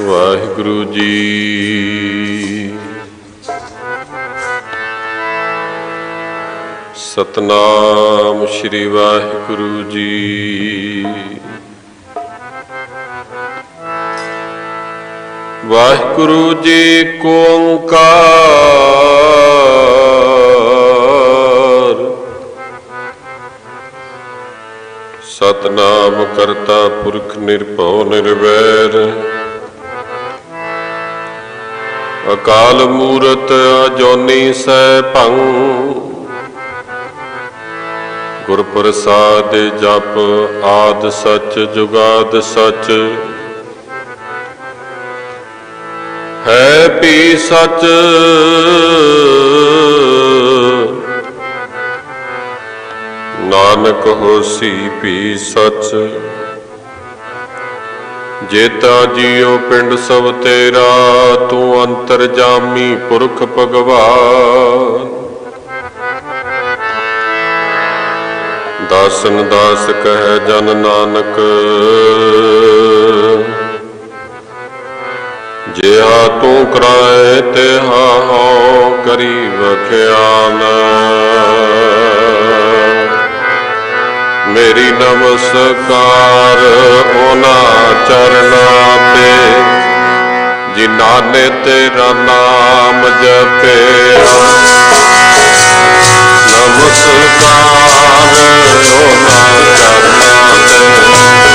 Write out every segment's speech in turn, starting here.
वाहिगुरु जी। सतनाम श्री वाहिगुरु जी। वाहिगुरु जी को ओंकार, सतनाम करता पुरख निरभउ निर्वैर, अकाल मूरत अजोनी सैभं, गुर प्रसाद जप आद सच जुगाद सच, है भी सच। नानक होसी भी सच। जेता जियो पिंड सब तेरा, तू अंतरजामी पुरख भगवान। दासन दास कह जन नानक, जिहा तू कराए तिहा हो करी बख्याल। मेरी नमस्कार ओना चरना ते, जिन्ना ने तेरा नाम जपे। नमस्कार ओना चरना ते,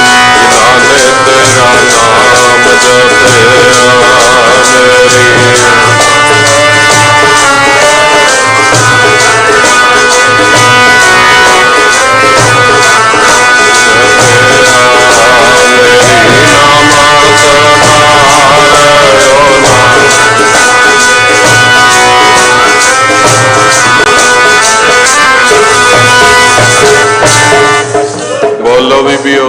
जिन्ना ने तेरा नाम जपे। बोलो बीबियो।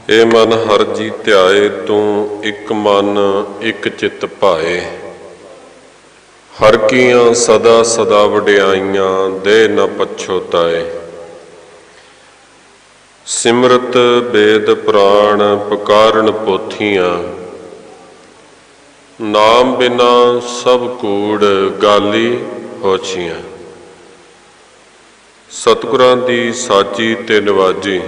ए मन हर जी ध्याए, तू एक मन एक चित भाए। हर कीआं सदा सदा वड्याइयां, दे न पछोताए। सिमरत वेद पुराण पुकारन पोथियां, नाम बिना सब कूड़ गाली होछियां। सतगुरां दी साची ते नवाजी,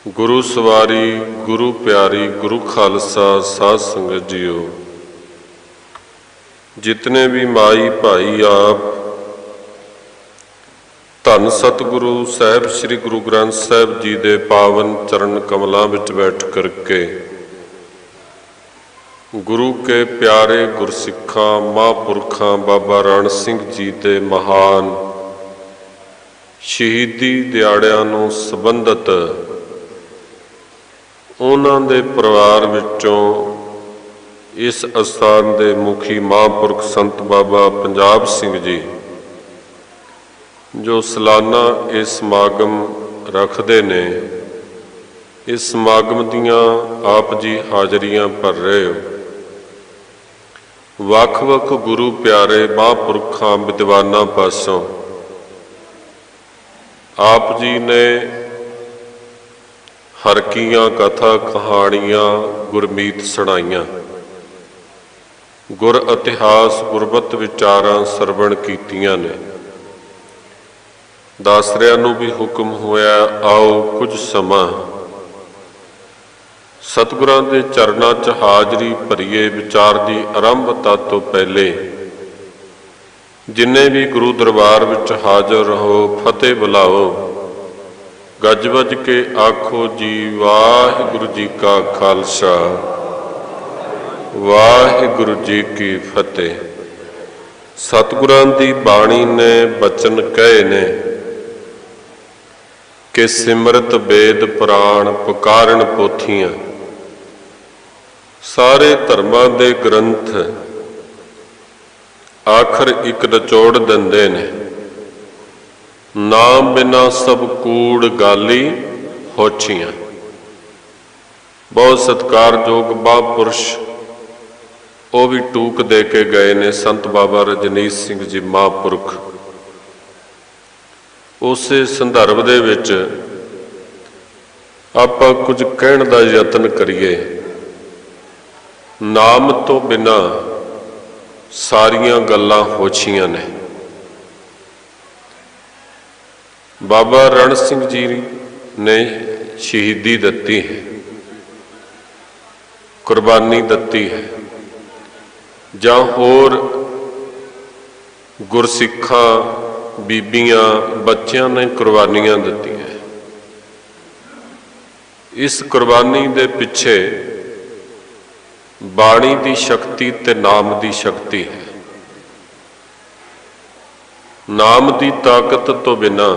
गुरु सवारी गुरु प्यारी गुरु खालसा साध संगत जीओ। जितने भी माई भाई आप धन सतगुरु साहिब श्री गुरु ग्रंथ साहिब जी के पावन चरण कमलों में बैठ करके गुरु के प्यारे गुरसिखा महापुरखा बाबा रण सिंह जी के महान शहीदी दिहाड़िਆਂ ਨੂੰ संबंधित उन्हां दे परिवार विचों इस अस्थान के मुखी महापुरख संत बाबा पंजाब सिंह जी जो सालाना ये समागम रखते ने, इस समागम दियां आप जी हाजरियां भर रहे हो। वख-वख गुरु प्यारे महापुरखां विद्वानां पासों आप जी ने हरकियां कथा कहानियां गुरमीत सुनाइयां, गुर इतिहास गुरबत विचारां सरवण कीतियां ने। दासरियां नूं भी हुक्म होया आओ कुछ समा सतगुरां दे चरनां च हाजरी भरीए। विचार की आरंभता तो पहले जिन्ने भी गुरु दरबार विच हाजिर हो फतेह बुलाओ। गज वज के आखो जी वाहिगुरु जी का खालसा वाहिगुरु जी की फतेह। सतगुरां दी बाणी ने बचन कहे ने कि सिमरत वेद पुराण पुकारन पोथियां। सारे धर्मां दे ग्रंथ आखिर एक निचोड़ दिंदे ने, नाम बिना सब कूड़ गाली होछियां। बहुत सत्कारयोग महापुरुष वो भी टूक दे के गए ने, संत बाबा रजनीश सिंह जी महापुरख। उस संदर्भ दे विच आपां कुछ कहण दा यतन करिए। नाम तो बिना सारियां गल्लां होछियां ने। बाबा रण सिंह जी ने शहीदी दत्ती है, कुर्बानी दत्ती है, जां होर गुरसिखा बीबियां बच्चियां ने कुर्बानियां दत्ती हैं। इस कुर्बानी दे पिछे बाणी की शक्ति ते नाम की शक्ति है। नाम की ताकत तो बिना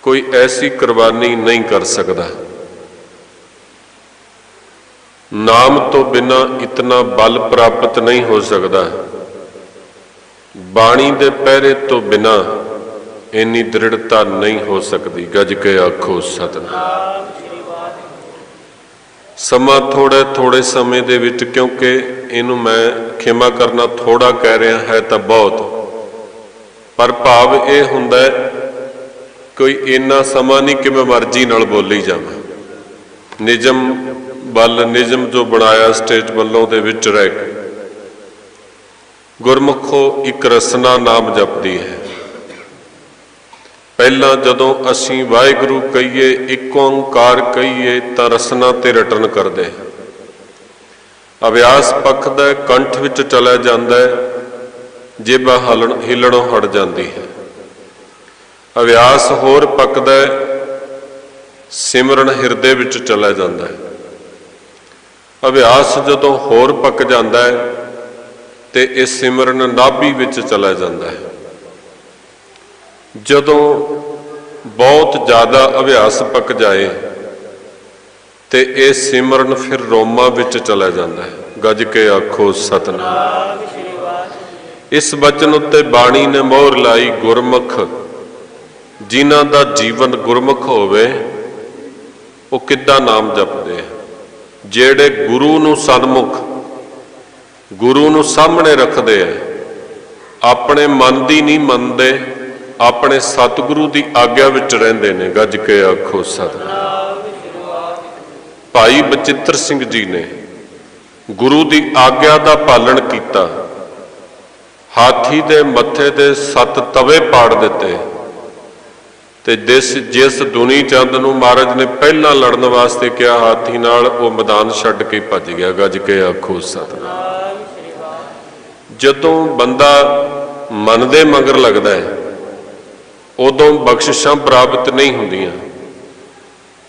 कोई ऐसी कुर्बानी नहीं कर सकता। नाम तो बिना इतना बल प्राप्त नहीं हो सकता। बाणी दे पहरे तो बिना इन्नी दृढ़ता नहीं हो सकती। गज के आखो सतनाम। समा थोड़े थोड़े समय दे विच, क्योंकि इनू मैं खिमा करना थोड़ा कह रहा है तो बहुत, पर भाव ये हुंदा है कोई इन्ना समा नहीं कि मैं मर्जी नाल बोली जावां। निजम बल निजम जो बनाया स्टेज वालों दे विच रह के गुरमुखो एक रसना नाम जपदी है। पहला जदों असीं वाहिगुरू कहीए एक ओंकार कहीए तो रसना ते रटन करदे। अभ्यास पखदा कंठ विच चला जांदा है, जेबा हिलणों हट जाती है। अभ्यास होर पकदा है, सिमरन हिरदे विच चला जाता है। अभ्यास जदों होर पक जाता है तो यह सिमरन नाभि विच चला जाता है। जदों बहुत ज़्यादा अभ्यास पक जाए तो यह सिमरन फिर रोमा विच चला जाता है। गज के आखो सतनाम। इस वचन उत्ते बाणी ने मोहर लाई, गुरमुख जिन्हां दा जीवन गुरमुख होवे वो किद्दां नाम जपदे हैं। जेड़े गुरु नूं सन्मुख गुरु नूं सामने रखते हैं, अपने मन की नहीं मनते, अपने सतगुरु की आग्या विच रहिंदे ने। गज के आखो सतनाम। भाई बचित्र सिंह जी ने गुरु की आग्या का पालन किया। हाथी दे मत्थे ते 7 तवे पाड़ दिते ते जिस दुनी चंद नूं महाराज ने पहला लड़न वास्ते कहा हाथी नाल, वो मैदान छड्ड के भज गया। गज के आखो सतनाम। ਜਦੋਂ ਬੰਦਾ ਮਨ ਦੇ ਮਗਰ ਲੱਗਦਾ ਹੈ ਉਦੋਂ ਬਖਸ਼ਿਸ਼ਾਂ ਪ੍ਰਾਪਤ ਨਹੀਂ ਹੁੰਦੀਆਂ।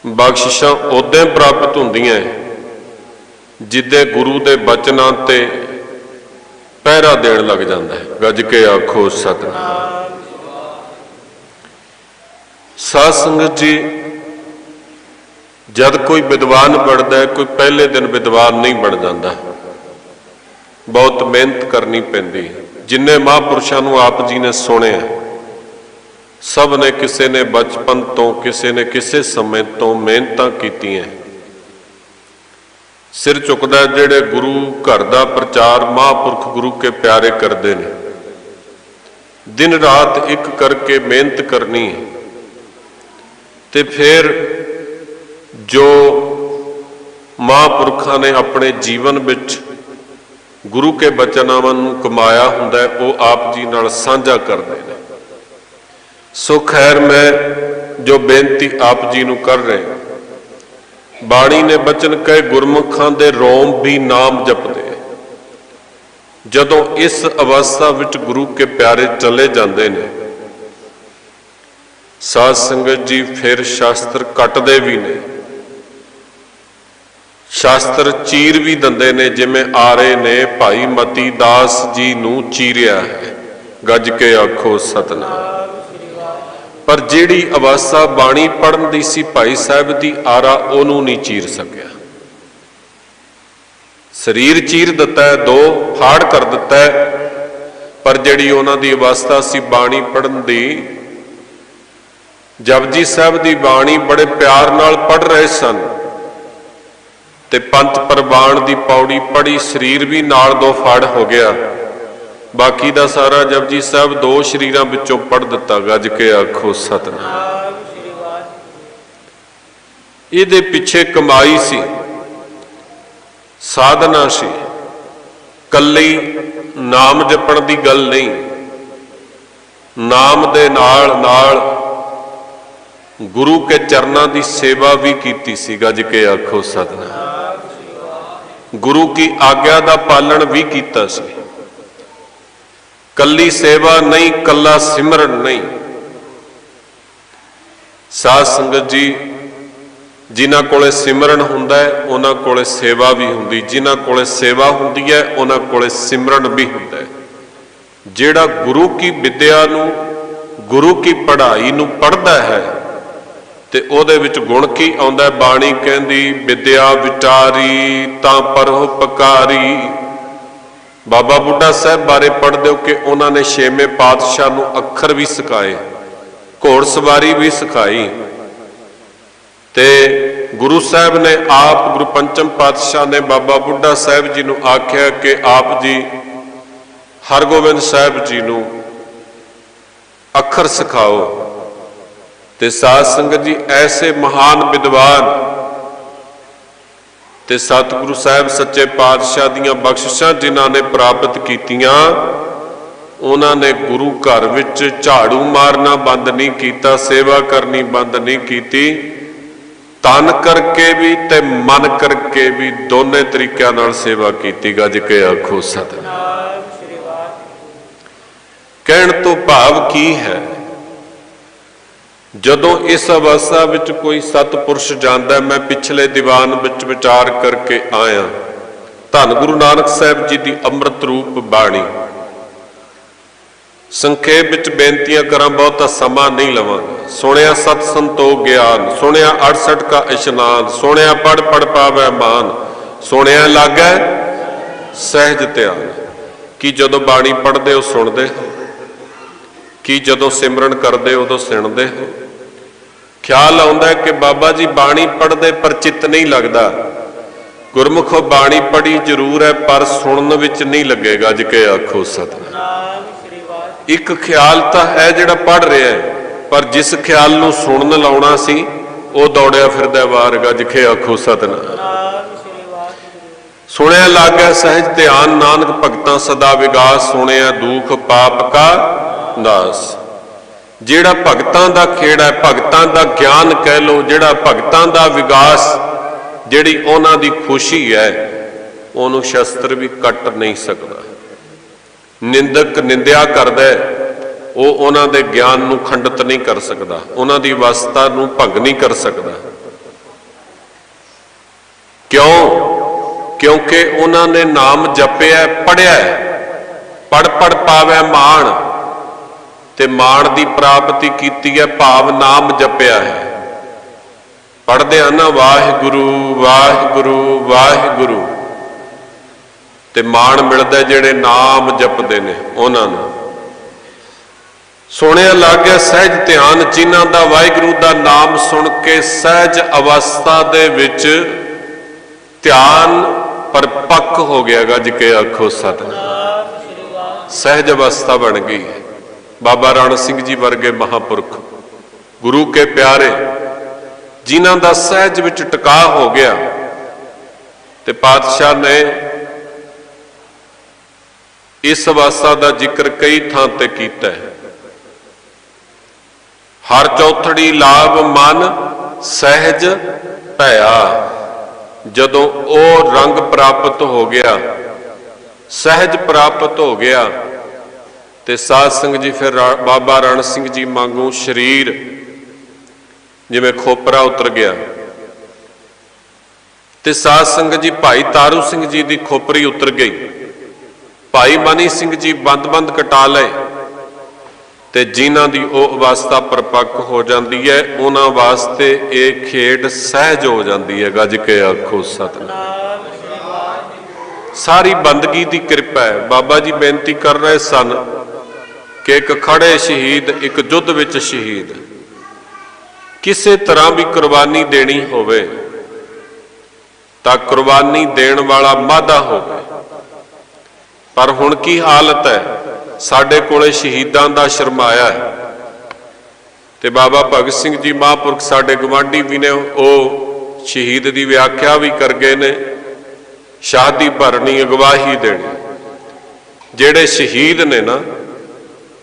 ਬਖਸ਼ਿਸ਼ਾਂ ਉਦੋਂ ਪ੍ਰਾਪਤ ਹੁੰਦੀਆਂ ਜਿੱਦੇ ਗੁਰੂ ਦੇ ਬਚਨਾਂ ਤੇ ਪਹਿਰਾ ਦੇਣ ਲੱਗ ਜਾਂਦਾ ਹੈ। ਗੱਜ ਕੇ ਆਖੋ ਸਤਿਨਾਮ। ਸਾਧ ਸੰਗਤ ਜੀ, ਜਦ ਕੋਈ ਵਿਦਵਾਨ ਬਣਦਾ ਹੈ, ਕੋਈ ਪਹਿਲੇ ਦਿਨ ਵਿਦਵਾਨ ਨਹੀਂ ਬਣ ਜਾਂਦਾ, ਬਹੁਤ ਮਿਹਨਤ ਕਰਨੀ ਪੈਂਦੀ। ਜਿੰਨੇ ਮਹਾਂਪੁਰਸ਼ਾਂ ਨੂੰ ਆਪ ਜੀ ਨੇ ਸੁਣਿਆ, ਸਭ ਨੇ ਕਿਸੇ ਨੇ ਬਚਪਨ ਤੋਂ, ਕਿਸੇ ਨੇ ਕਿਸੇ ਸਮੇਂ ਤੋਂ ਮਿਹਨਤਾਂ ਕੀਤੀਆਂ। ਸਿਰ ਝੁਕਦਾ ਜਿਹੜੇ ਗੁਰੂ ਘਰ ਦਾ ਪ੍ਰਚਾਰ ਮਹਾਂਪੁਰਖ ਗੁਰੂ ਕੇ ਪਿਆਰੇ ਕਰਦੇ ਨੇ। ਦਿਨ ਰਾਤ ਇੱਕ ਕਰਕੇ ਮਿਹਨਤ ਕਰਨੀ ਤੇ ਫਿਰ ਜੋ ਮਹਾਂਪੁਰਖਾਂ ਨੇ ਆਪਣੇ ਜੀਵਨ ਵਿੱਚ ਗੁਰੂ ਕੇ ਬਚਨਾਂ ਨੂੰ ਕਮਾਇਆ ਹੁੰਦਾ, ਉਹ ਆਪ ਜੀ ਨਾਲ ਸਾਂਝਾ ਕਰਦੇ ਨੇ। ਸੋ ਖੈਰ, ਮੈਂ ਜੋ ਬੇਨਤੀ ਆਪ ਜੀ ਨੂੰ ਕਰ ਰਿਹਾ, ਬਾਣੀ ਨੇ ਬਚਨ ਕਹੇ ਗੁਰਮੁਖਾਂ ਦੇ ਰੋਮ ਵੀ ਨਾਮ ਜਪਦੇ। ਜਦੋਂ ਇਸ ਅਵਸਥਾ ਵਿੱਚ ਗੁਰੂ ਕੇ ਪਿਆਰੇ ਚਲੇ ਜਾਂਦੇ ਨੇ, ਸਾਧ ਸੰਗਤ ਜੀ, ਫਿਰ ਸ਼ਾਸਤਰ ਕੱਟਦੇ ਵੀ ਨੇ, ਸ਼ਾਸਤਰ ਚੀਰ ਵੀ ਦਿੰਦੇ ਨੇ, ਜਿਵੇਂ ਆਰੇ ਨੇ ਭਾਈ ਮਤੀ ਦਾਸ ਜੀ ਨੂੰ ਚੀਰਿਆ ਹੈ। ਗੱਜ ਕੇ ਆਖੋ ਸਤਿਨਾਮ। ਪਰ ਜਿਹੜੀ ਅਵਸਥਾ ਬਾਣੀ ਪੜ੍ਹਨ ਦੀ ਸੀ ਭਾਈ ਸਾਹਿਬ ਦੀ, ਆਰਾ ਉਹਨੂੰ ਨਹੀਂ ਚੀਰ ਸਕਿਆ। ਸਰੀਰ ਚੀਰ ਦਿੱਤਾ ਹੈ, ਦੋ ਫਾੜ ਕਰ ਦਿੱਤਾ ਹੈ, ਪਰ ਜਿਹੜੀ ਉਹਨਾਂ ਦੀ ਅਵਸਥਾ ਸੀ ਬਾਣੀ ਪੜ੍ਹਨ ਦੀ, ਜਪਜੀ ਸਾਹਿਬ ਦੀ ਬਾਣੀ ਬੜੇ ਪਿਆਰ ਨਾਲ ਪੜ੍ਹ ਰਹੇ ਸਨ ਤੇ ਪੰਜ ਪ੍ਰਵਾਨ ਦੀ ਪੌੜੀ ਪੜ੍ਹੀ, ਸਰੀਰ ਵੀ ਨਾਲ ਦੋ ਫਾੜ ਹੋ ਗਿਆ। ਬਾਕੀ ਦਾ ਸਾਰਾ ਜਪਜੀ ਸਾਹਿਬ ਦੋ ਸਰੀਰਾਂ ਵਿੱਚੋਂ ਪੜ੍ਹ ਦਿੱਤਾ। ਗੱਜ ਕੇ ਆਖੋ ਸਤਿਨਾਮ। ਇਹਦੇ ਪਿੱਛੇ ਕਮਾਈ ਸੀ, ਸਾਧਨਾ ਸੀ, ਕੱਲੀ ਨਾਮ ਜਪਣ ਦੀ ਗੱਲ ਨਹੀਂ। ਨਾਮ ਦੇ ਨਾਲ ਨਾਲ ਗੁਰੂ ਕੇ ਚਰਨਾਂ ਦੀ ਸੇਵਾ ਵੀ ਕੀਤੀ ਸੀ। ਗੱਜ ਕੇ ਆਖੋ ਸਤਿਨਾਮ। ਗੁਰੂ ਕੀ ਆਗਿਆ ਦਾ ਪਾਲਣ ਵੀ ਕੀਤਾ ਸੀ। ਕੱਲੀ ਸੇਵਾ ਨਹੀਂ, ਕੱਲਾ ਸਿਮਰਨ ਨਹੀਂ। ਸਾਧ ਸੰਗਤ ਜੀ, ਜਿਨ੍ਹਾਂ ਕੋਲੇ ਸਿਮਰਨ ਹੁੰਦਾ ਹੈ ਉਹਨਾਂ ਕੋਲੇ ਸੇਵਾ ਵੀ ਹੁੰਦੀ, ਜਿਨ੍ਹਾਂ ਕੋਲੇ ਸੇਵਾ ਹੁੰਦੀ ਹੈ ਉਹਨਾਂ ਕੋਲੇ ਸਿਮਰਨ ਵੀ ਹੁੰਦਾ ਹੈ। ਜਿਹੜਾ ਗੁਰੂ ਕੀ ਵਿਦਿਆ ਨੂੰ, ਗੁਰੂ ਕੀ ਪੜ੍ਹਾਈ ਨੂੰ ਪੜ੍ਹਦਾ ਹੈ ਤੇ ਉਹਦੇ ਵਿੱਚ ਗੁਣ ਕੀ ਆਉਂਦਾ? ਬਾਣੀ ਕਹਿੰਦੀ ਵਿਦਿਆ ਵਿਚਾਰੀ ਤਾਂ ਪਰਉਪਕਾਰੀ। ਬਾਬਾ ਬੁੱਢਾ ਸਾਹਿਬ ਬਾਰੇ ਪੜ੍ਹਦੇ ਹੋ ਕਿ ਉਹਨਾਂ ਨੇ ਛੇਵੇਂ ਪਾਤਸ਼ਾਹ ਨੂੰ ਅੱਖਰ ਵੀ ਸਿਖਾਏ, ਘੋੜਸਵਾਰੀ ਵੀ ਸਿਖਾਈ, ਤੇ ਗੁਰੂ ਸਾਹਿਬ ਨੇ ਆਪ, ਗੁਰੂ ਪੰਚਮ ਪਾਤਸ਼ਾਹ ਨੇ ਬਾਬਾ ਬੁੱਢਾ ਸਾਹਿਬ ਜੀ ਨੂੰ ਆਖਿਆ ਕਿ ਆਪ ਜੀ ਹਰਗੋਬਿੰਦ ਸਾਹਿਬ ਜੀ ਨੂੰ ਅੱਖਰ ਸਿਖਾਓ। ਤੇ ਸਾਧ ਸੰਗਤ ਜੀ, ਐਸੇ ਮਹਾਨ ਵਿਦਵਾਨ ਤੇ ਸਤਿਗੁਰੂ ਸਾਹਿਬ ਸੱਚੇ ਪਾਤਸ਼ਾਹ ਦੀਆਂ ਬਖਸ਼ਿਸ਼ਾਂ ਜਿਨ੍ਹਾਂ ਨੇ ਪ੍ਰਾਪਤ ਕੀਤੀਆਂ, ਉਹਨਾਂ ਨੇ ਗੁਰੂ ਘਰ ਵਿੱਚ ਝਾੜੂ ਮਾਰਨਾ ਬੰਦ ਨਹੀਂ ਕੀਤਾ, ਸੇਵਾ ਕਰਨੀ ਬੰਦ ਨਹੀਂ ਕੀਤੀ। ਤਨ ਕਰਕੇ ਵੀ ਤੇ ਮਨ ਕਰਕੇ ਵੀ ਦੋਨੇ ਤਰੀਕਿਆਂ ਨਾਲ ਸੇਵਾ ਕੀਤੀ। ਗੱਜ ਕੇ ਆਖੋ ਸਤਿਨਾਮ। ਕਹਿਣ ਤੋਂ ਭਾਵ ਕੀ ਹੈ? ਜਦੋਂ ਇਸ ਅਵਸਥਾ ਵਿੱਚ ਕੋਈ ਸਤਪੁਰਸ਼ ਜਾਂਦਾ, ਮੈਂ ਪਿਛਲੇ ਦੀਵਾਨ ਵਿੱਚ ਵਿਚਾਰ ਕਰਕੇ ਆਇਆ, ਧੰਨ ਗੁਰੂ ਨਾਨਕ ਸਾਹਿਬ ਜੀ ਦੀ ਅੰਮ੍ਰਿਤ ਰੂਪ ਬਾਣੀ। ਸੰਖੇਪ ਵਿੱਚ ਬੇਨਤੀਆਂ ਕਰਾਂ, ਬਹੁਤਾ ਸਮਾਂ ਨਹੀਂ ਲਵਾਂਗਾ। ਸੁਣਿਆ ਸਤ ਸੰਤੋਖ ਗਿਆਨ, ਸੁਣਿਆ 68 ਕਾ ਇਸ਼ਨਾਨ, ਸੁਣਿਆ ਪੜ ਪੜ ਪਾਵੈ ਮਾਨ, ਸੁਣਿਆ ਲਾਗੈ ਸਹਿਜ ਧਿਆਨ। ਕੀ ਜਦੋਂ ਬਾਣੀ ਪੜ੍ਹਦੇ ਹੋ ਸੁਣਦੇ ਹੋ? ਕੀ ਜਦੋਂ ਸਿਮਰਨ ਕਰਦੇ ਉਦੋਂ ਸੁਣਦੇ ਹੋ? ਖਿਆਲ ਆਉਂਦਾ ਕਿ ਬਾਬਾ ਜੀ ਬਾਣੀ ਪੜ੍ਹਦੇ ਪਰ ਚਿੱਤ ਨਹੀਂ ਲੱਗਦਾ। ਗੁਰਮੁਖੋ ਬਾਣੀ ਪੜ੍ਹੀ ਜ਼ਰੂਰ ਹੈ ਪਰ ਸੁਣਨ ਵਿੱਚ ਨਹੀਂ ਲੱਗੇਗਾ। ਅੱਜ ਕੇ ਆਖੋ ਸਤਿਨਾਮ। ਇੱਕ ਖਿਆਲ ਤਾਂ ਹੈ ਜਿਹੜਾ ਪੜ੍ਹ ਰਿਹਾ ਹੈ, ਪਰ ਜਿਸ ਖਿਆਲ ਨੂੰ ਸੁਣਨ ਲਾਉਣਾ ਸੀ ਉਹ ਦੌੜਿਆ ਫਿਰਦਾ ਬਾਹਰ। ਗੱਜ ਕੇ ਆਖੋ ਸਤਿਨਾਮ। ਸੁਣਿਆ ਲਾਗੈ ਸਹਿਜ ਧਿਆਨ, ਨਾਨਕ ਭਗਤਾਂ ਸਦਾ ਵਿਗਾਸ, ਸੁਣਿਆ ਦੁਖ ਪਾਪ ਕਾ ਨਾਸ। ਜਿਹੜਾ ਭਗਤਾਂ ਦਾ ਖੇੜਾ ਹੈ, ਭਗਤਾਂ ਦਾ ਗਿਆਨ ਕਹਿ ਲੋ, ਜਿਹੜਾ ਭਗਤਾਂ ਦਾ ਵਿਗਾਸ, ਜਿਹੜੀ ਉਹਨਾਂ ਦੀ ਖੁਸ਼ੀ ਹੈ, ਉਹਨੂੰ ਸ਼ਸਤਰ ਵੀ ਕੱਟ ਨਹੀਂ ਸਕਦਾ। ਨਿੰਦਕ ਨਿੰਦਿਆ ਕਰਦਾ ਉਹ ਉਹਨਾਂ ਦੇ ਗਿਆਨ ਨੂੰ ਖੰਡਿਤ ਨਹੀਂ ਕਰ ਸਕਦਾ, ਉਹਨਾਂ ਦੀ ਅਵਸਥਾ ਨੂੰ ਭੰਗ ਨਹੀਂ ਕਰ ਸਕਦਾ। ਕਿਉਂ? ਕਿਉਂਕਿ ਉਹਨਾਂ ਨੇ ਨਾਮ ਜਪਿਆ, ਪੜਿਆ, ਪੜ ਪੜ ਪਾਵੈ ਮਾਣ, ਤੇ ਮਾਣ ਦੀ ਪ੍ਰਾਪਤੀ ਕੀਤੀ ਹੈ, ਭਾਵ ਨਾਮ ਜਪਿਆ ਹੈ। ਪੜਦੇ ਹਨ ਨਾ ਵਾਹਿਗੁਰੂ ਵਾਹਿਗੁਰੂ ਵਾਹਿਗੁਰੂ, ਤੇ ਮਾਣ ਮਿਲਦਾ ਜਿਹੜੇ ਨਾਮ ਜਪਦੇ ਨੇ ਉਹਨਾਂ ਨੂੰ। ਸੁਣਿਆ ਲੱਗ ਗਿਆ ਸਹਿਜ ਧਿਆਨ, ਜਿਨ੍ਹਾਂ ਦਾ ਵਾਹਿਗੁਰੂ ਦਾ ਨਾਮ ਸੁਣ ਕੇ ਸਹਿਜ ਅਵਸਥਾ ਦੇ ਵਿੱਚ ਧਿਆਨ ਪਰਪੱਕ ਹੋ ਗਿਆ। ਗੱਜ ਕੇ ਆਖੋ ਸਤਿਨਾਮ। ਸਹਿਜ ਅਵਸਥਾ ਬਣ ਗਈ। ਬਾਬਾ ਰਣ ਸਿੰਘ ਜੀ ਵਰਗੇ ਮਹਾਂਪੁਰਖ, ਗੁਰੂ ਕੇ ਪਿਆਰੇ, ਜਿਨ੍ਹਾਂ ਦਾ ਸਹਿਜ ਵਿੱਚ ਟਿਕਾ ਹੋ ਗਿਆ, ਤੇ ਪਾਤਸ਼ਾਹ ਨੇ ਇਸ ਅਵਸਥਾ ਦਾ ਜ਼ਿਕਰ ਕਈ ਥਾਂ ਤੇ ਕੀਤਾ ਹੈ। ਹਰ ਚੌਥੜੀ ਲਾਭ ਮਨ ਸਹਿਜ ਭਇਆ। ਜਦੋਂ ਉਹ ਰੰਗ ਪ੍ਰਾਪਤ ਹੋ ਗਿਆ, ਸਹਿਜ ਪ੍ਰਾਪਤ ਹੋ ਗਿਆ, ਤੇ ਸਾਧ ਸੰਗਤ ਜੀ ਫਿਰ ਬਾਬਾ ਰਣ ਸਿੰਘ ਜੀ ਵਾਂਗੂ ਸਰੀਰ ਜਿਵੇਂ ਖੋਪਰਾ ਉਤਰ ਗਿਆ, ਤੇ ਸਾਧ ਸੰਗਤ ਜੀ ਭਾਈ ਤਾਰੂ ਸਿੰਘ ਜੀ ਦੀ ਖੋਪਰੀ ਉਤਰ ਗਈ, ਭਾਈ ਮਨੀ ਸਿੰਘ ਜੀ ਬੰਦ ਕਟਾ ਲਏ, ਤੇ ਜਿਨ੍ਹਾਂ ਦੀ ਉਹ ਅਵਸਥਾ ਪਰਪੱਕ ਹੋ ਜਾਂਦੀ ਹੈ ਉਹਨਾਂ ਵਾਸਤੇ ਇਹ ਖੇਡ ਸਹਿਜ ਹੋ ਜਾਂਦੀ ਹੈ। ਗੱਜ ਕੇ ਆਖੋ ਸਤਿਨਾਮ। ਸਾਰੀ ਬੰਦਗੀ ਦੀ ਕਿਰਪਾ ਹੈ। ਬਾਬਾ ਜੀ ਬੇਨਤੀ ਕਰ ਰਹੇ ਸਨ ਕਿ ਇੱਕ ਖੜੇ ਸ਼ਹੀਦ, ਇੱਕ ਯੁੱਧ ਵਿੱਚ ਸ਼ਹੀਦ, ਕਿਸੇ ਤਰ੍ਹਾਂ ਵੀ ਕੁਰਬਾਨੀ ਦੇਣੀ ਹੋਵੇ ਤਾਂ ਕੁਰਬਾਨੀ ਦੇਣ ਵਾਲਾ ਮਾਧਾ ਹੋਵੇ। ਪਰ ਹੁਣ ਕੀ ਹਾਲਤ ਹੈ? ਸਾਡੇ ਕੋਲੇ ਸ਼ਹੀਦਾਂ ਦਾ ਸ਼ਰਮਾਇਆ ਹੈ। ਤੇ ਬਾਬਾ ਭਗਤ ਸਿੰਘ ਜੀ ਮਹਾਂਪੁਰਖ ਸਾਡੇ ਗੁਆਂਢੀ ਵੀ ਨੇ, ਉਹ ਸ਼ਹੀਦ ਦੀ ਵਿਆਖਿਆ ਵੀ ਕਰ ਗਏ ਨੇ, ਸ਼ਹਾਦੀ ਭਰਨੀ ਅਗਵਾਹੀ ਦੇਣੀ। ਜਿਹੜੇ ਸ਼ਹੀਦ ਨੇ ਨਾ,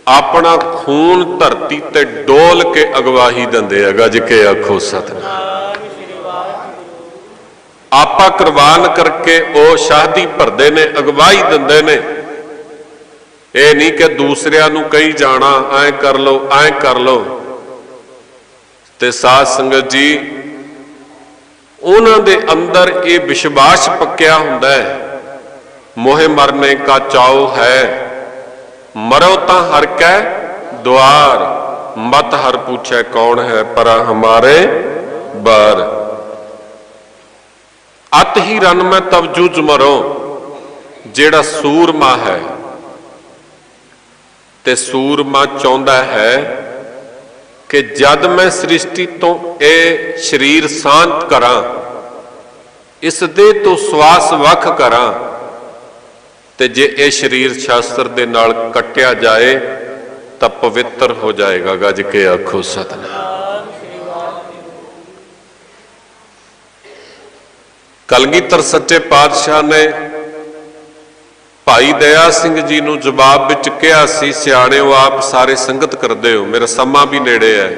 ਆਪਣਾ ਖੂਨ ਧਰਤੀ ਤੇ ਡੋਲ ਕੇ ਅਗਵਾਹੀ ਦਿੰਦੇ ਆ। ਗੱਜ ਕੇ ਆਖੋ ਸਤਿਨਾਮ। ਆਪਾ ਕੁਰਬਾਨ ਕਰਕੇ ਉਹ ਸ਼ਹਾਦੀ ਭਰਦੇ ਨੇ, ਅਗਵਾਹੀ ਦਿੰਦੇ ਨੇ। ਇਹ ਨਹੀਂ ਕਿ ਦੂਸਰਿਆਂ ਨੂੰ ਕਹੀ ਜਾਣਾ ਐਂ ਕਰ ਲਓ ਐਂ ਕਰ ਲਓ। ਤੇ ਸਾਧ ਸੰਗਤ ਜੀ, ਉਹਨਾਂ ਦੇ ਅੰਦਰ ਇਹ ਵਿਸ਼ਵਾਸ ਪੱਕਿਆ ਹੁੰਦਾ ਹੈ, ਮੋਹਿ ਮਰਨੇ ਕਾ ਚਾਉ ਹੈ, ਮਰੋ ਤਾਂ ਹਰ ਕੈ ਦੁਆਰ, ਮਤ ਹਰ ਪੁੱਛੈ ਕੌਣ ਹੈ ਪਰਾ ਹਮਾਰੇ ਬਾਰ। ਅਤ ਹੀ ਰਨ ਮੈਂ ਤਬ ਜੂਝ ਮਰੋ। ਜਿਹੜਾ ਸੂਰਮਾ ਹੈ, ਤੇ ਸੂਰਮਾ ਚਾਹੁੰਦਾ ਹੈ ਕਿ ਜਦ ਮੈਂ ਸ੍ਰਿਸ਼ਟੀ ਤੋਂ ਇਹ ਸਰੀਰ ਸ਼ਾਂਤ ਕਰਾਂ, ਇਸ ਦੇ ਤੋਂ ਸਵਾਸ ਵੱਖ ਕਰਾਂ, ਤੇ ਜੇ ਇਹ ਸਰੀਰ ਸ਼ਾਸਤਰ ਦੇ ਨਾਲ ਕੱਟਿਆ ਜਾਏ ਤਾਂ ਪਵਿੱਤਰ ਹੋ ਜਾਏਗਾ। ਗੱਜ ਕੇ ਆਖੋ ਸਤਿਨਾਮ। ਕਲਗੀਧਰ ਸੱਚੇ ਪਾਤਸ਼ਾਹ ਨੇ ਭਾਈ ਦਇਆ ਸਿੰਘ ਜੀ ਨੂੰ ਜਵਾਬ ਵਿੱਚ ਕਿਹਾ ਸੀ, ਸਿਆਣਿਓ ਆਪ ਸਾਰੇ ਸੰਗਤ ਕਰਦੇ ਹੋ, ਮੇਰਾ ਸਮਾਂ ਵੀ ਨੇੜੇ ਹੈ।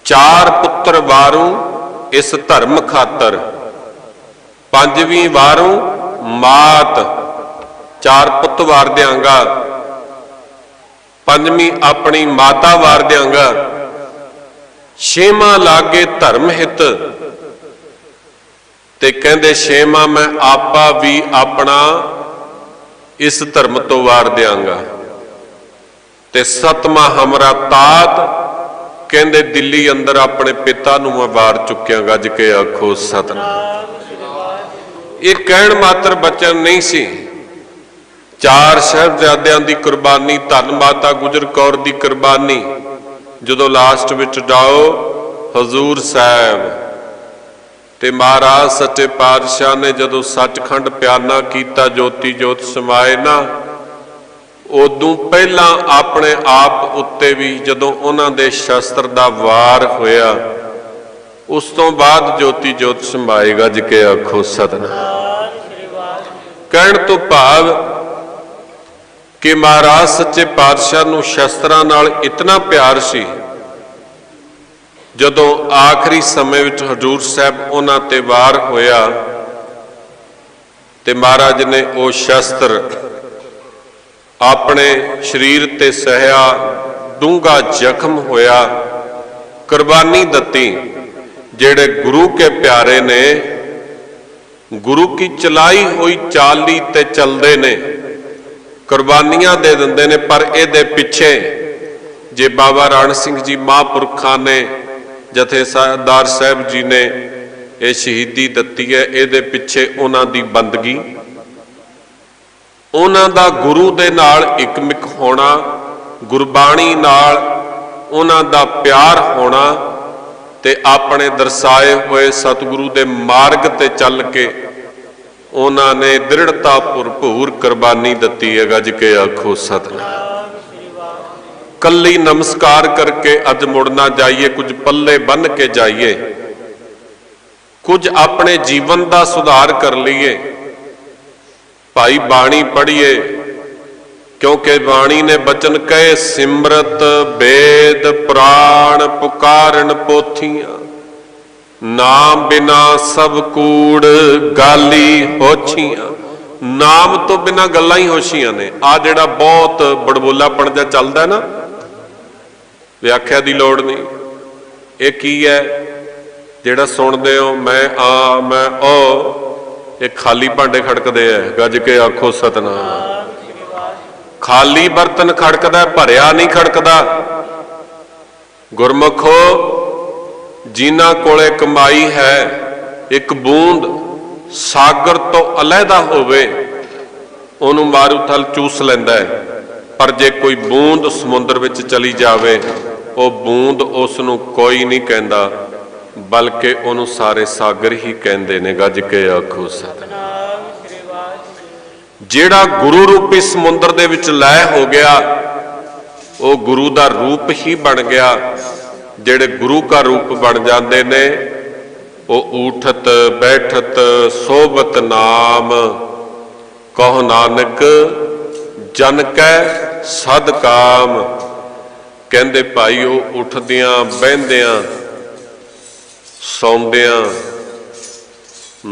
4 ਪੁੱਤਰ ਵਾਰੂ ਇਸ ਧਰਮ ਖਾਤਰ, 5ਵੀਂ ਵਾਰੂ ਮਾਤ। 4 ਪੁੱਤ ਵਾਰ ਦਿਆਂਗਾ, 5ਵੀਂ ਆਪਣੀ ਮਾਤਾ ਵਾਰ ਦਿਆਂਗਾ। 6ਵਾਂ ਲਾਗੇ ਧਰਮ ਹਿਤ, ਤੇ ਕਹਿੰਦੇ 6ਵਾਂ ਮੈਂ ਆਪਾ ਵੀ ਆਪਣਾ ਇਸ ਧਰਮ ਤੋਂ ਵਾਰ ਦਿਆਂਗਾ। ਤੇ 7ਵਾਂ ਹਮਰਾ ਤਾਤ, ਕਹਿੰਦੇ ਦਿੱਲੀ ਅੰਦਰ ਆਪਣੇ ਪਿਤਾ ਨੂੰ ਮੈਂ ਵਾਰ ਚੁੱਕਿਆ। ਗੱਜ ਕੇ ਆਖੋ ਸਤਿਨਾਮ। ਇਹ ਕਹਿਣ ਮਾਤਰ ਬਚਨ ਨਹੀਂ ਸੀ। 4 ਸਾਹਿਬਜ਼ਾਦਿਆਂ ਦੀ ਕੁਰਬਾਨੀ, ਧੰਨ ਮਾਤਾ ਗੁਜਰ ਕੌਰ ਦੀ ਕੁਰਬਾਨੀ, ਜਦੋਂ ਲਾਸਟ ਵਿੱਚ ਜਾਓ ਹਜ਼ੂਰ ਸਾਹਿਬ, ਤੇ ਮਹਾਰਾਜ ਸੱਚੇ ਪਾਤਸ਼ਾਹ ਨੇ ਜਦੋਂ ਸੱਚਖੰਡ ਪਿਆਨਾ ਕੀਤਾ, ਜੋਤੀ ਜੋਤ ਸਮਾਏ ਨਾ, ਉਦੋਂ ਪਹਿਲਾਂ ਆਪਣੇ ਆਪ ਉੱਤੇ ਵੀ ਜਦੋਂ ਉਹਨਾਂ ਦੇ ਸ਼ਸਤਰ ਦਾ ਵਾਰ ਹੋਇਆ, ਉਸ ਤੋਂ ਬਾਅਦ ਜੋਤੀ ਜੋਤ ਸਮਾਏ। ਗੱਜ ਕੇ ਆਖੋ ਸਤਿਨਾਮ। ਕਹਿਣ ਤੋਂ ਭਾਵ ਕਿ ਮਹਾਰਾਜ ਸੱਚੇ ਪਾਤਸ਼ਾਹ ਨੂੰ ਸ਼ਸਤਰਾਂ ਨਾਲ ਇਤਨਾ ਪਿਆਰ ਸੀ, ਜਦੋਂ ਆਖਰੀ ਸਮੇਂ ਵਿੱਚ ਹਜ਼ੂਰ ਸਾਹਿਬ ਉਹਨਾਂ ਤੇ ਵਾਰ ਹੋਇਆ ते महाराज ने वो शस्त्र अपने शरीर ते सहया, डूंगा जख्म होया, कुर्बानी दती। जेड़े गुरु के प्यारे ने गुरु की चलाई हुई चाली ते चलते ने, कुर्बानियां दे दिंदे ने। पर इहदे पिछे जे बाबा रण सिंह जी महापुरखा ने, जथेदार साहब जी ने ये शहीदी दती है, इहदे पिछे उन्हां दी बंदगी, उन्हां दा गुरु दे नाल इकमिक होना, गुरबाणी नाल उन्हां दा प्यार होना, ते अपने दर्शाए हुए सतगुरु दे मार्ग ते चल के उन्होंने दृढ़ता भरपूर कुर्बानी दती है। गज के आखो सतनाम। कली नमस्कार करके अज मुड़ना जाइए, कुछ पल्ले बन के जाइए, कुछ अपने जीवन का सुधार कर लीए। भाई बाणी पढ़िए, क्योंकि बाणी ने बचन कहे सिमरत वेद पुराण पुकारन पोथियां, नाम बिना सब कूड़ गाली होछियां। नाम तो बिना गल्लां ही होशियां ने। आ जिहड़ा बहुत बड़बोलापन जिहा चलदा ना, व्याख्या की लोड़ नहीं। ये की है जिहड़ा सुनदे हो मैं आ मैं ओ, ये खाली भांडे खड़कदे है। गज के आखो सतनाम। खाली बर्तन खड़कदा, भरिया नहीं खड़कदा। गुरमुखो, जिन्हां कोले कमाई है, एक बूंद सागर तो अलहदा होवे उन्हों मारूथल चूस लैंदा है। पर जे कोई बूंद समुद्र विच चली जावे, वो बूंद उसनूं कोई नहीं कहंदा, बल्कि उन्हों सारे सागर ही कहंदे ने। गज के आखो सतनाम। जेड़ा गुरु रूपी समुद्र दे विच लय हो गया, वो गुरु का रूप ही बन गया। जेड़े गुरु का रूप बन जाते ने, वो उठत बैठत सोबत नाम, कहो नानक जन कै सद काम। कहंदे भाई वो उठदियां बहंदियां सौंदियां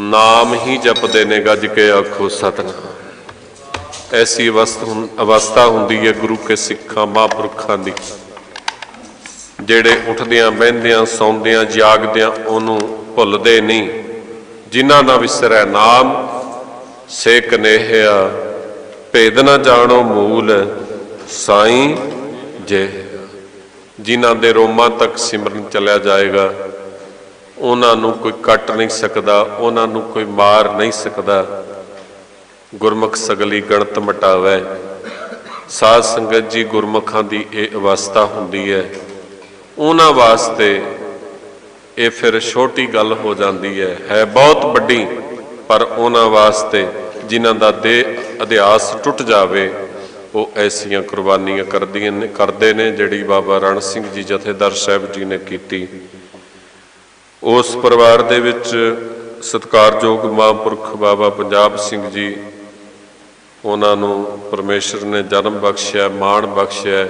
नाम ही जपदे ने। गज के आखो सतनाम। ऐसी अवस्था हुंदी है गुरु के सिखां महापुरखां दी, जेड़े उठदियां बहंदियां सौंदियां जागदियां ओनू भुलदे नहीं। जिन्हां दा विसरै नाम से कनेहिया, भेद ना जानो मूल साईं जय। जिन्हां दे रोमां तक सिमरन चलिया जाएगा, उन्हां नू कोई कट नहीं सकदा, उन्हां नू कोई मार नहीं सकदा। गुरमुख सगली गणत मटावै। साध संगत जी, गुरमुखां दी ये अवस्था हुंदी है। उन्हां वास्ते ये फिर छोटी गल हो जाती है बहुत बड़ी, पर उन्हां वास्ते जिन्हां दा देह अध्यास टुट जावे, वो ऐसियां कुर्बानियां करदे ने जिहड़ी बाबा रण सिंह जी जथेदार साहब जी ने कीती। उस परिवार दे विच सत्कारयोग महापुरख बाबा पंजाब सिंह जी, उन्होंने परमेश्वर ने जन्म बख्शिया, मान बख्शिया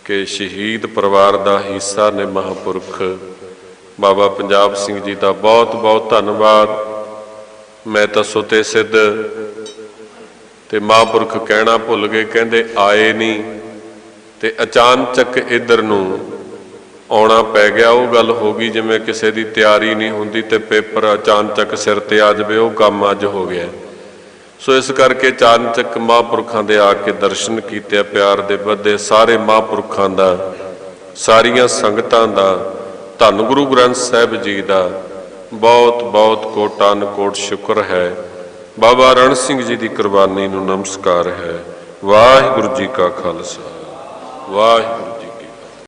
कि शहीद परिवार का हिस्सा ने महापुरख। बाबा पंजाब सिंह जी का बहुत बहुत धन्यवाद। मैं तो सुते सिद्ध ते महापुरख कहना भुल गए, कहते आए नहीं ते अचानक इधर नूं आउणा पै गया। वो गल हो गई जिवें किसी की तैयारी नहीं हुंदी ते पेपर अचानक सिर ते आ जाए, वो काम अज हो गया। सो इस करके अचानक महापुरखों के आके दर्शन किए, प्यार दे बदे सारे महापुरखों का, सारिया संगतां दा, धन गुरु ग्रंथ साहिब जी का बहुत बहुत कोटान कोट शुक्र है। बाबा रण सिंह जी की कुर्बानी नूं नमस्कार है। वाहिगुरू जी का खालसा, वाहिगुरू।